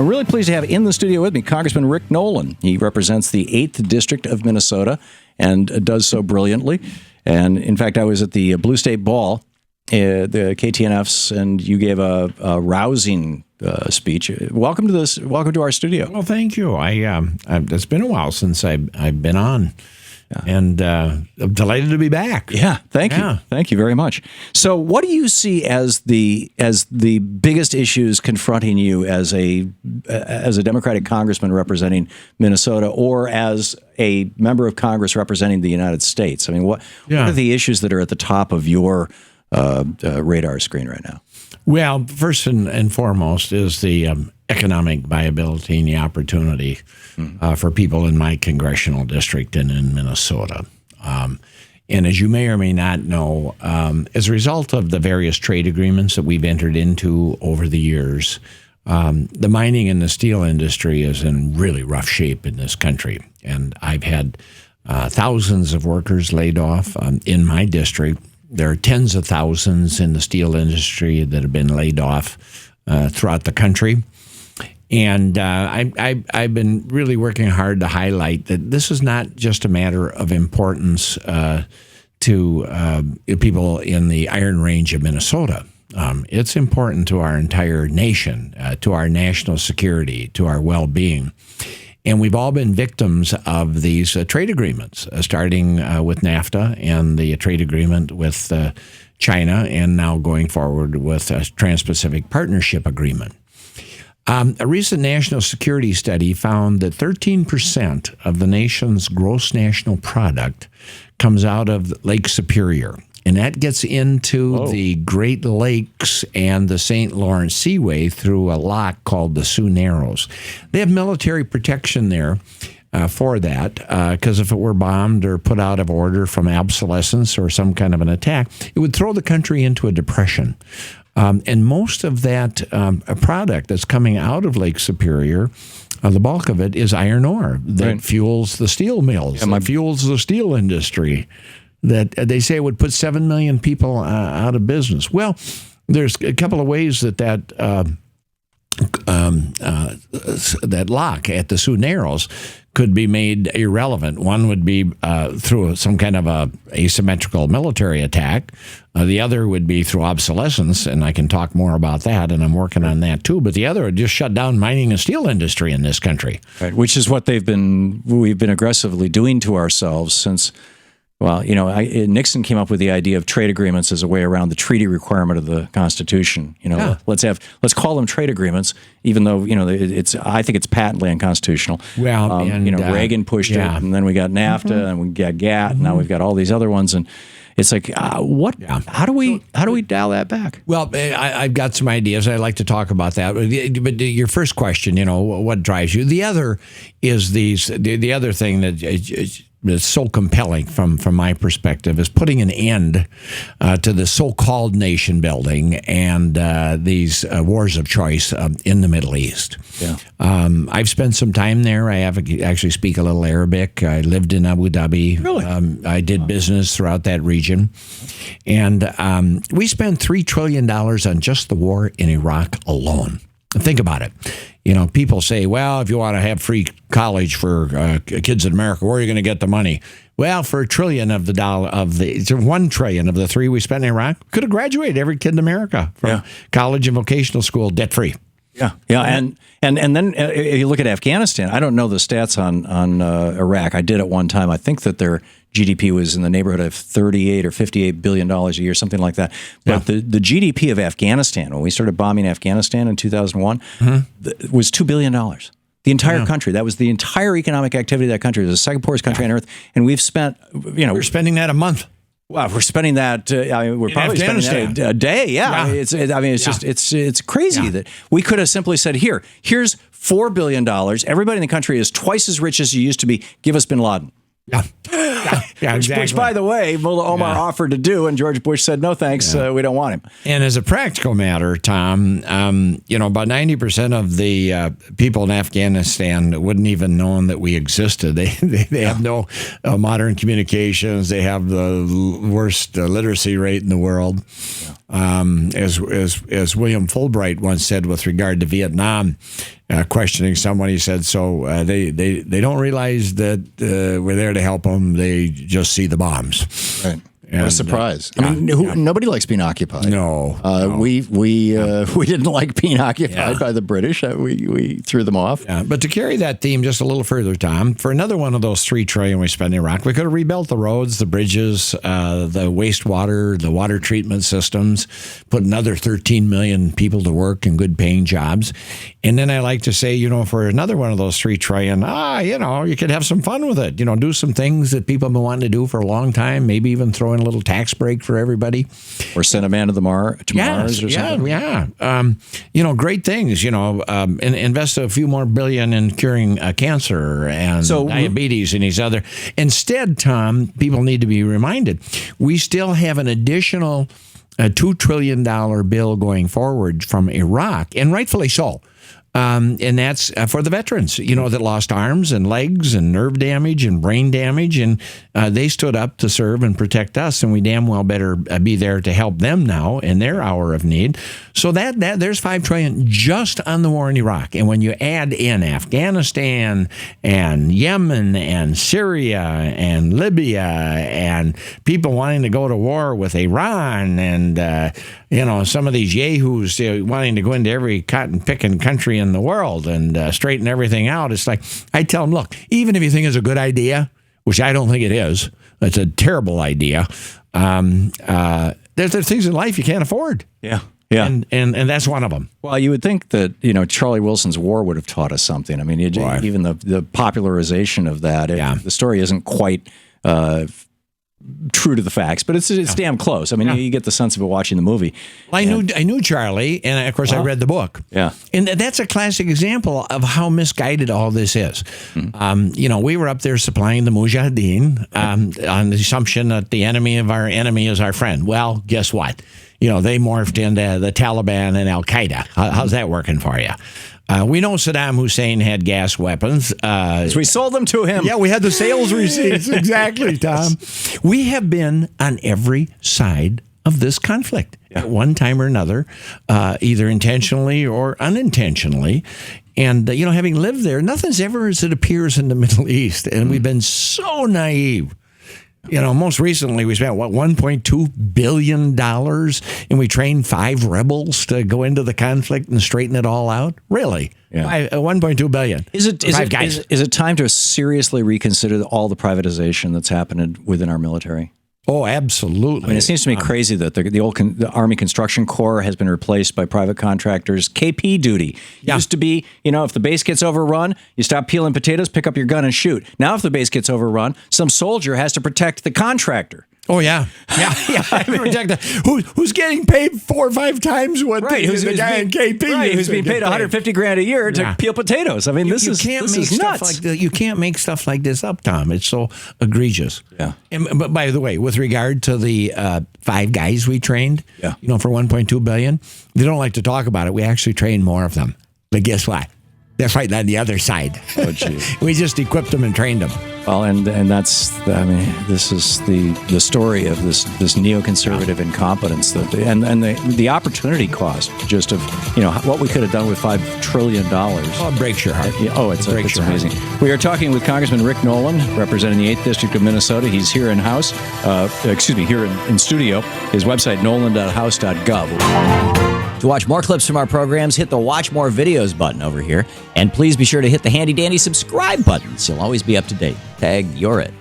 I'm really pleased to have in the studio with me Congressman Rick Nolan. He represents the 8th District of Minnesota and does so brilliantly. And in fact, I was at the Blue State Ball, the KTNFs, and you gave a rousing speech. Welcome to this. Welcome to our studio. Well, thank you. It's been a while since I've been on. Yeah. And I'm delighted to be back. Yeah, thank you. Thank you very much. So what do you see as the biggest issues confronting you as a Democratic congressman representing Minnesota or as a member of Congress representing the United States? I mean, what are the issues that are at the top of your radar screen right now? Well, first and foremost is the economic viability and the opportunity for people in my congressional district and in Minnesota. And as you may or may not know, as a result of the various trade agreements that we've entered into over the years, the mining and the steel industry is in really rough shape in this country. And I've had thousands of workers laid off in my district. There are tens of thousands in the steel industry that have been laid off throughout the country. And I've been really working hard to highlight that this is not just a matter of importance to people in the Iron Range of Minnesota. It's important to our entire nation, to our national security, to our well-being. And we've all been victims of these trade agreements, starting with NAFTA and the trade agreement with China, and now going forward with a Trans-Pacific Partnership Agreement. A recent national security study found that 13% of the nation's gross national product comes out of Lake Superior. And that gets into the Great Lakes and the St. Lawrence Seaway through a lock called the Sioux Narrows. They have military protection there for that, because if it were bombed or put out of order from obsolescence or some kind of an attack, it would throw the country into a depression. And most of that product that's coming out of Lake Superior, the bulk of it is iron ore that fuels the steel mills, fuels the steel industry. That they say would put 7 million people out of business. Well, there's a couple of ways that lock at the Sioux Narrows could be made irrelevant. One would be through some kind of a asymmetrical military attack. The other would be through obsolescence, and I can talk more about that, and I'm working on that too. But the other would just shut down mining and steel industry in this country. Right, which is what we've been aggressively doing to ourselves since. Well, you know, Nixon came up with the idea of trade agreements as a way around the treaty requirement of the Constitution. You know, let's call them trade agreements, even though I think it's patently unconstitutional. Well, Reagan pushed it, and then we got NAFTA, and we got GATT, and now we've got all these other ones, and it's like, how do we dial that back? Well, I've got some ideas. I'd like to talk about that. But your first question, what drives you? The other is the other thing that is so compelling from my perspective is putting an end to the so-called nation building and these wars of choice in the Middle East. Yeah. I've spent some time there. I actually speak a little Arabic. I lived in Abu Dhabi. Really? I did business throughout that region. And we spent $3 trillion on just the war in Iraq alone. Think about it. People say, well, if you want to have free college for kids in America, where are you going to get the money? Well, for $1 trillion of the $1 trillion of the $3 we spent in Iraq, could have graduated every kid in America from college and vocational school debt free. Yeah, and then if you look at Afghanistan, I don't know the stats on Iraq. I did at one time. I think that their GDP was in the neighborhood of $38 or $58 billion a year, something like that. But the GDP of Afghanistan, when we started bombing Afghanistan in 2001, was $2 billion. The entire country. That was the entire economic activity of that country. It was the second poorest country on earth. And we've spent, we're spending that a month. Well, we're spending that. We're probably spending that a day. Yeah. It's crazy that we could have simply said, here's $4 billion. Everybody in the country is twice as rich as you used to be. Give us bin Laden. Yeah, exactly. Which, by the way, Mullah Omar offered to do, and George Bush said, no, thanks, we don't want him. And as a practical matter, Tom, about 90% of the people in Afghanistan wouldn't even known that we existed. They have no modern communications. They have the worst literacy rate in the world. As William Fulbright once said with regard to Vietnam, questioning someone, he said, so they don't realize that we're there to help them. They just see the bombs. Right. And, what a surprise. I mean, nobody likes being occupied. No. We didn't like being occupied by the British. We threw them off. Yeah, but to carry that theme just a little further, Tom, for another one of those $3 trillion we spent in Iraq, we could have rebuilt the roads, the bridges, the wastewater, the water treatment systems, put another 13 million people to work in good-paying jobs. And then I like to say, for another one of those $3 trillion, you could have some fun with it. Do some things that people have been wanting to do for a long time. Maybe even throw in a little tax break for everybody, or send a man to Mars or something. Yeah. Great things. Invest a few more billion in curing cancer and diabetes and these other. Instead, Tom, people need to be reminded we still have an additional $2 trillion bill going forward from Iraq, and rightfully so. And that's for the veterans, that lost arms and legs and nerve damage and brain damage. And they stood up to serve and protect us. And we damn well better be there to help them now in their hour of need. So that there's $5 trillion just on the war in Iraq. And when you add in Afghanistan and Yemen and Syria and Libya and people wanting to go to war with Iran and, some of these yahoos wanting to go into every cotton-picking country in the world and straighten everything out. It's like, I tell them, look, even if you think it's a good idea, which I don't think it is, it's a terrible idea, there's things in life you can't afford. Yeah. Yeah. And that's one of them. Well, you would think that, Charlie Wilson's war would have taught us something. I mean, even the popularization of that, the story isn't quite true to the facts, but it's damn close. I mean, you get the sense of it watching the movie. Well, I knew Charlie, and of course I read the book. Yeah, and that's a classic example of how misguided all this is. Mm-hmm. We were up there supplying the Mujahideen on the assumption that the enemy of our enemy is our friend. Well, guess what? They morphed into the Taliban and Al Qaeda. How's that working for you? We know Saddam Hussein had gas weapons. So we sold them to him. Yeah, we had the sales receipts. Exactly, Tom. We have been on every side of this conflict at one time or another, either intentionally or unintentionally. And, having lived there, nothing's ever as it appears in the Middle East. And we've been so naive. Most recently we spent, $1.2 billion, and we trained 5 rebels to go into the conflict and straighten it all out? Really? Yeah. $1.2 billion. Is it time to seriously reconsider all the privatization that's happened within our military? Oh, absolutely. I mean, it seems to me crazy that the Army Construction Corps has been replaced by private contractors. KP duty used to be, if the base gets overrun, you stop peeling potatoes, pick up your gun and shoot. Now, if the base gets overrun, some soldier has to protect the contractor. Oh, yeah. Protect who's getting paid 4 or 5 times what the guy in KP who's being paid $150,000 a year to peel potatoes. I mean, this is nuts. You can't make stuff like this up, Tom. It's so egregious. Yeah. But by the way, with regard to the 5 guys we trained, for $1.2 billion, they don't like to talk about it. We actually trained more of them. But guess what? They're fighting on the other side. Oh, geez. We just equipped them and trained them. Well, and that's, this is the story of this neoconservative incompetence and the opportunity cost just of, what we could have done with $5 trillion. Oh, it breaks your heart. It's amazing. We are talking with Congressman Rick Nolan, representing the 8th District of Minnesota. He's here in-house, here in studio. His website, nolan.house.gov. To watch more clips from our programs, hit the Watch More Videos button over here. And please be sure to hit the handy-dandy subscribe button so you'll always be up to date. Tag, you're it.